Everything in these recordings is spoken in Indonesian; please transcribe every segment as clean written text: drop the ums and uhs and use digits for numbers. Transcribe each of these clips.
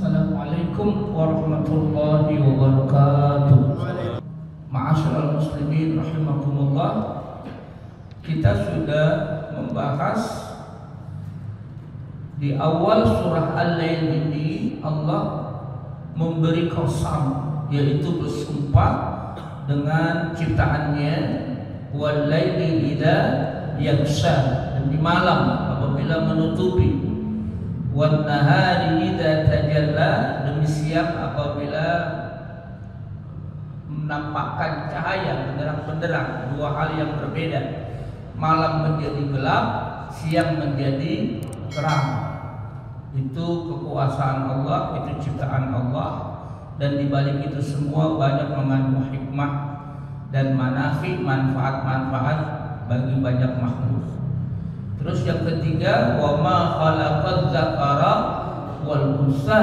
Assalamualaikum warahmatullahi wabarakatuh. Ma'asyiral muslimin rahimakumullah. Kita sudah membahas di awal surah Al-Lail ini Allah memberi qasam, yaitu bersumpah dengan ciptaannya, wal laili idza yaghsha, dan di malam apabila menutupi, wan nahari idza tajalla, demi siang apabila menampakkan cahaya, benderang-benderang, dua hal yang berbeda. Malam menjadi gelap, siang menjadi terang. Itu kekuasaan Allah, itu ciptaan Allah, dan di balik itu semua banyak mengandung hikmah dan manafi, manfaat-manfaat bagi banyak makhluk. Terus yang ketiga, wa ma khalaqaz zakara wal unsa,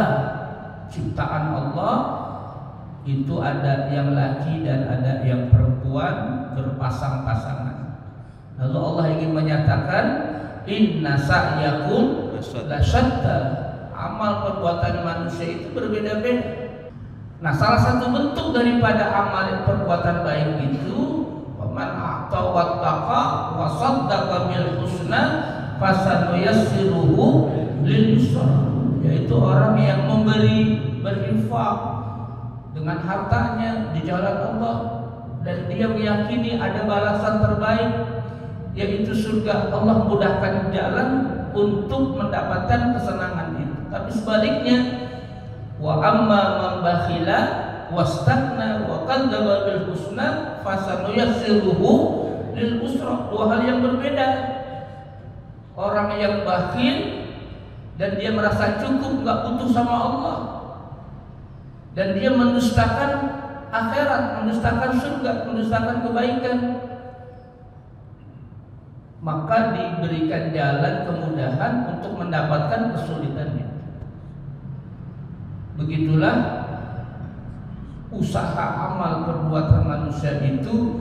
ciptaan Allah itu ada yang laki dan ada yang perempuan berpasang-pasangan. Lalu Allah ingin menyatakan inna sa'yakum lasyatta, amal perbuatan manusia itu berbeda-beda. Nah, salah satu bentuk daripada amal perbuatan baik itu, man a'ta wattaqa wa saddaqa bil husna fasanuyassiruhu lil yusra, yaitu orang yang memberi, berinfak dengan hartanya di jalan Allah, dan dia meyakini ada balasan terbaik, yaitu surga. Allah mudahkan jalan untuk mendapatkan kesenangan itu. Tapi sebaliknya, wa amma man bakhila wastagna wa kadzdzaba bil husna fasanuyassiruhu lil usra, dua hal yang berbeda. Orang yang bakhil dan dia merasa cukup, enggak butuh sama Allah, dan dia mendustakan akhirat, mendustakan surga, mendustakan kebaikan, maka diberikan jalan kemudahan untuk mendapatkan kesulitannya. Begitulah usaha amal perbuatan manusia itu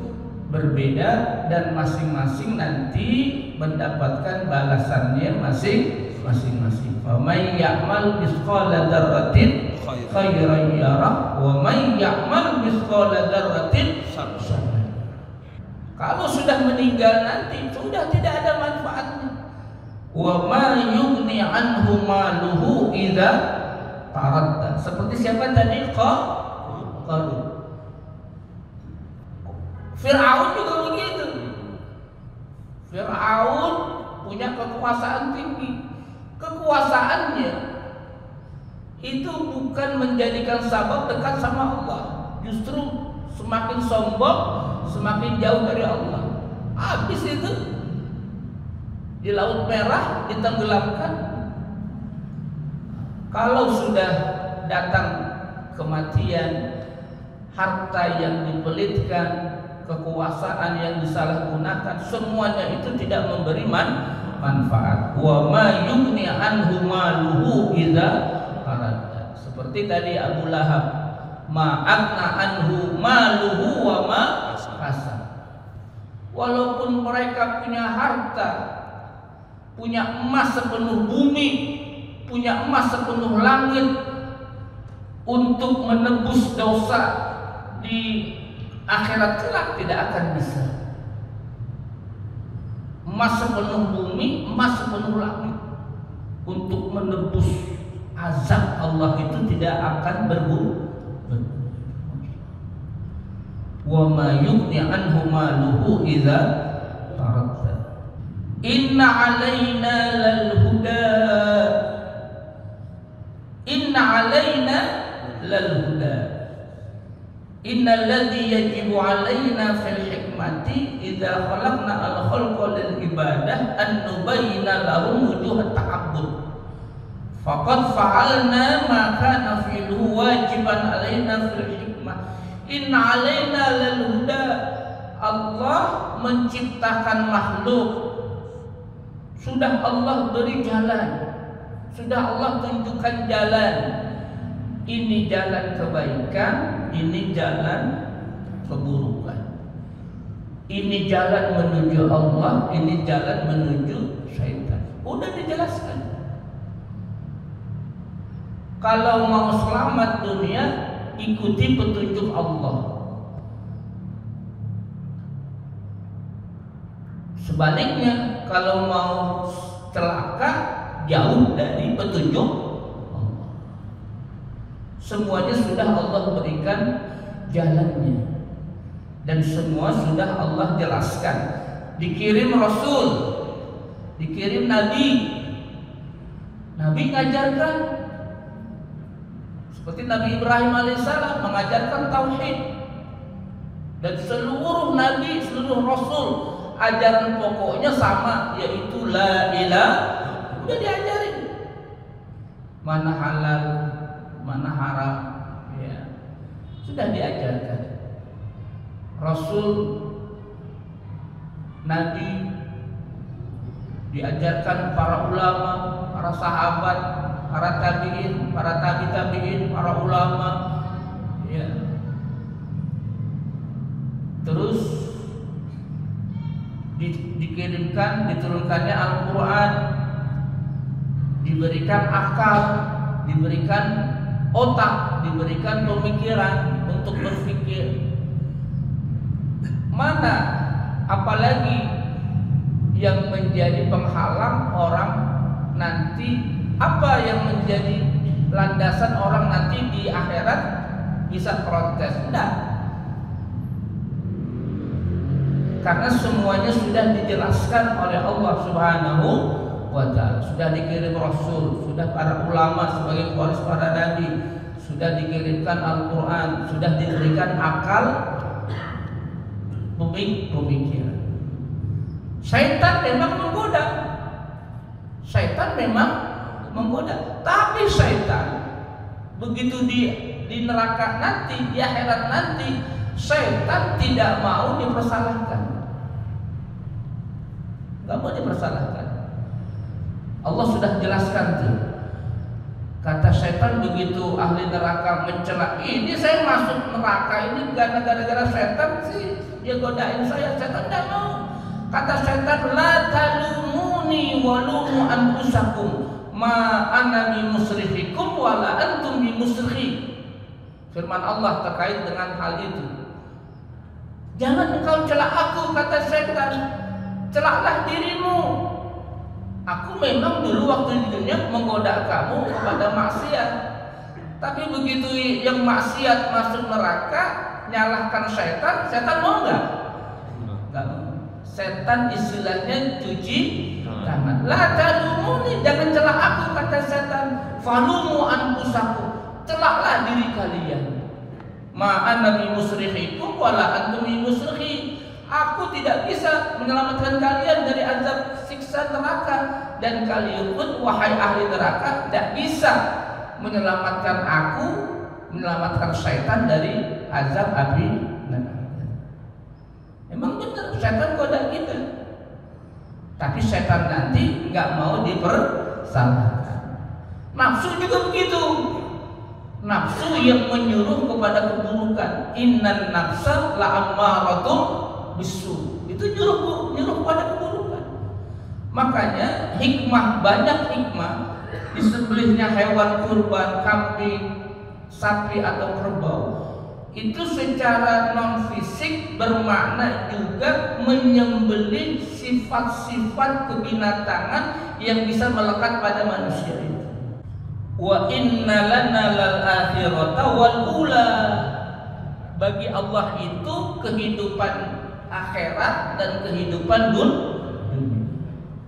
berbeda, dan masing-masing nanti mendapatkan balasannya masing-masing. Wa may ya'mal mithqala dzarratin khairan yarah wa may ya'mal mithqala dzarratin syarran. Kalau sudah meninggal nanti sudah tidak ada manfaatnya. Wa ma yughni anhu maluhu idza taradda. Seperti siapa tadi? Qarun. Fir'aun juga begitu. Fir'aun punya kekuasaan tinggi. Kekuasaannya itu bukan menjadikan sabab dekat sama Allah, justru semakin sombong, semakin jauh dari Allah. Habis itu di Laut Merah ditenggelamkan. Kalau sudah datang kematian, harta yang dipelitkan, kekuasaan yang disalahgunakan, semuanya itu tidak memberi manfaat. Wa ma yughni anhu maluhu idza taradda. Seperti tadi Abu Lahab, ma agna anhu maluhu wa ma kasab. Walaupun mereka punya harta, punya emas sepenuh bumi, punya emas sepenuh langit, untuk menebus dosa di akhirat kelak tidak akan bisa. Emas sepenuh bumi, emas sepenuh langit, untuk menebus azab Allah itu tidak akan berguna. Wa ma yughni anhu maluhu idza taradda. Inna alaina lal huda, inna alaina lal huda, innal ladzi yajibu alaina fil hikmati idza khalaqna al khalqa lil ibadah an nubayyana lahum wujuh ta'abbud faqad fa'alna ma kana fi'luhu wajiban alaina fil hikmah. Inna alaina lal huda, Allah menciptakan makhluk, sudah Allah beri jalan, sudah Allah tunjukkan jalan. Ini jalan kebaikan, ini jalan keburukan. Ini jalan menuju Allah, ini jalan menuju syaitan. Udah dijelaskan. Kalau mau selamat dunia, ikuti petunjuk Allah. Sebaliknya, kalau mau celaka, jauh dari petunjuk Allah. Semuanya sudah Allah berikan jalannya, dan semua sudah Allah jelaskan. Dikirim Rasul, dikirim Nabi, Nabi ngajarkan. Seperti Nabi Ibrahim alaihissalam mengajarkan tauhid, dan seluruh Nabi, seluruh Rasul ajaran pokoknya sama, yaitu la ilaha. Udah diajarin mana halal, mana haram, ya sudah diajarkan. Rasul, Nabi diajarkan para ulama, para sahabat, para tabiin, para tabiin, para ulama, ya. Terus dikirimkan, diturunkannya Al-Quran, diberikan akal, diberikan otak, diberikan pemikiran untuk berpikir. Mana apalagi yang menjadi penghalang orang nanti, apa yang menjadi landasan orang nanti di akhirat bisa protes? Enggak. Karena semuanya sudah dijelaskan oleh Allah Subhanahu wa Ta'ala. Sudah dikirim Rasul, sudah para ulama sebagai pewaris para nabi, sudah dikirimkan Al-Quran, sudah diberikan akal, pemikiran. Syaitan memang menggoda, syaitan memang menggoda. Tapi syaitan begitu di neraka nanti, di akhirat nanti, syaitan tidak mau dipersalahkan. Gak mau dipersalahkan. Allah sudah jelaskan tuh. Kata syaitan begitu ahli neraka mencela, ini saya masuk neraka ini gara-gara syaitan sih, dia godain saya. Syaitan tidak mau. Kata syaitan, la talumuni walumu anfusakum ma ana bimusrihikum wala antum bimusrihi. Firman Allah terkait dengan hal itu. Jangan engkau celak aku, kata syaitan. Celaklah dirimu. Aku memang dulu waktu di dunia menggoda kamu kepada maksiat. Tapi begitu yang maksiat masuk neraka, nyalahkan syaitan, syaitan mau enggak? Enggak mau. Setan istilahnya cuci tangan. La talumuni, jangan celak aku, kata setan. Falumu anfusakum, celaklah diri kalian. Ma ana bimusrihikum wala antum bimusrihi. Aku tidak bisa menyelamatkan kalian dari azab siksa neraka, dan kalian pun wahai ahli neraka tidak bisa menyelamatkan aku, menyelamatkan syaitan dari azab api neraka. Emang benar syaitan goda kita, tapi syaitan nanti nggak mau dipersalahkan. Nafsu juga begitu. Nafsu yang menyuruh kepada keburukan. Innan nafsa la'ammaratun bisu, itu nyuruh pada keburukan. Makanya hikmah, banyak hikmah disembelihnya hewan kurban, kambing, sapi atau kerbau, itu secara non fisik bermakna juga menyembelih sifat-sifat kebinatangan yang bisa melekat pada manusia itu. Wa inna lana lal akhirata wal ula. Bagi Allah itu kehidupan akhirat dan kehidupan dunia.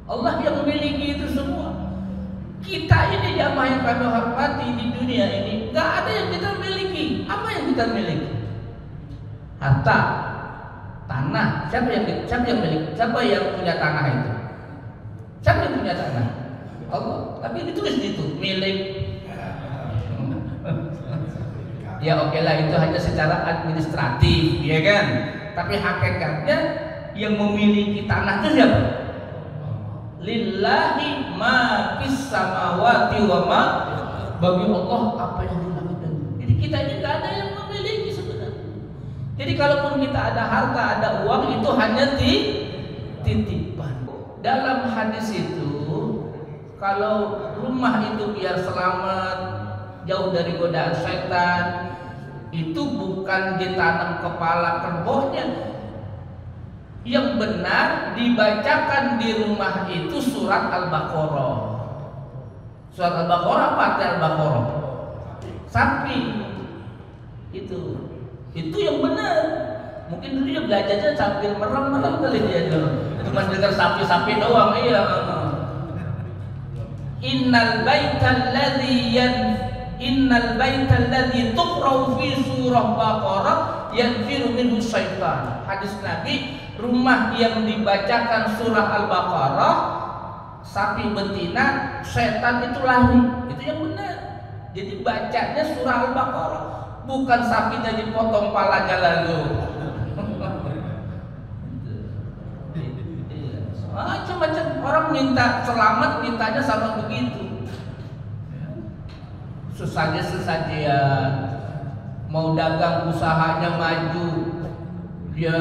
Allah yang memiliki itu semua. Kita ini jamaah yang kami hormati di dunia ini, gak ada yang kita miliki. Apa yang kita miliki? Harta, tanah. Siapa yang miliki? Siapa yang punya tanah itu? Siapa yang punya tanah? Allah. Tapi ditulis di situ milik. Ya oke lah, itu hanya secara administratif, ya kan? Tapi hakikatnya yang memiliki tanah itu siapa? Lillahi ma fis samawati wa ma, bagi Allah apa yang di langit dan bumi. Jadi kita ini tidak ada yang memiliki sebenarnya. Jadi kalaupun kita ada harta, ada uang, itu hanya titipan. Dalam hadis itu, kalau rumah itu biar selamat, jauh dari godaan setan. Itu bukan ditanam kepala kerbaunya. Yang benar dibacakan di rumah itu surat Al-Baqarah. Surat Al-Baqarah apa arti Al-Baqarah? Sapi. Itu yang benar. Mungkin dulu dia belajarnya sambil merem-merem kali dia dulu. Cuma dengar sapi-sapi doang. Iya. Innal baital ladzi tuqra'u fi surah Baqarah yanfiru minhu syaitan. Hadis Nabi, rumah yang dibacakan surah Al-Baqarah, sapi betina, setan itu lari. Itu yang benar. Jadi bacanya surah Al-Baqarah, bukan sapinya dipotong palanya lalu. Macam-macam orang minta selamat, mintanya sama begitu. Sesajen, mau dagang usahanya maju, dia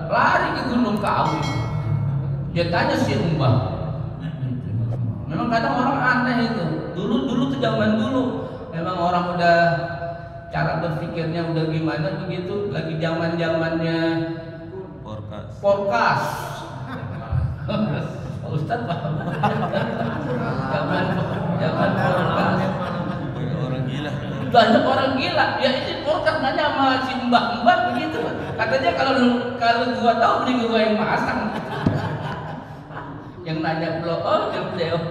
lari ke Gunung Kawi. Dia tanya si Mbah. Memang kadang orang aneh itu. Dulu tuh zaman dulu, memang orang udah cara berpikirnya udah gimana begitu. Lagi zamannya Porkas. Ustaz paham. Zaman Porkas. Banyak orang gila. Ya ini Porkas nanya sama si mbak begitu. Katanya kalau gua tahu mending gua yang masang. Yang nanya blok, yang blok.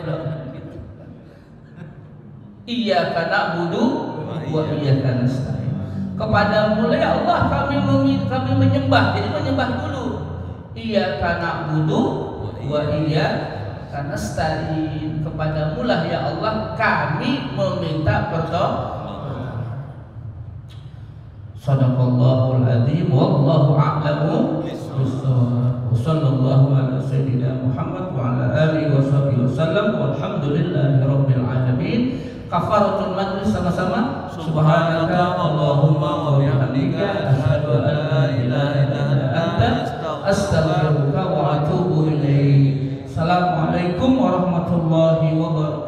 Iya karena budu, wa iya karena nasta'in. Kepadamu ya Allah kami menyembah. Jadi menyembah dulu. Iya karena budu, wa iya karena nasta'in. Kepadamu lah ya Allah kami meminta pertolongan. Sadaqallahul adzim wallahu a'lamu bissawab. Wassallallahu ala sayyidina Muhammad wa ala alihi washabihi wasallam walhamdulillahi rabbil alamin. Kafaratul majlis sama-sama. Subhanaka Allahumma wa bihamdika asyhadu an la ilaha illa anta astaghfiruka wa atubu ilaik. Assalamualaikum warahmatullahi wabarakatuh.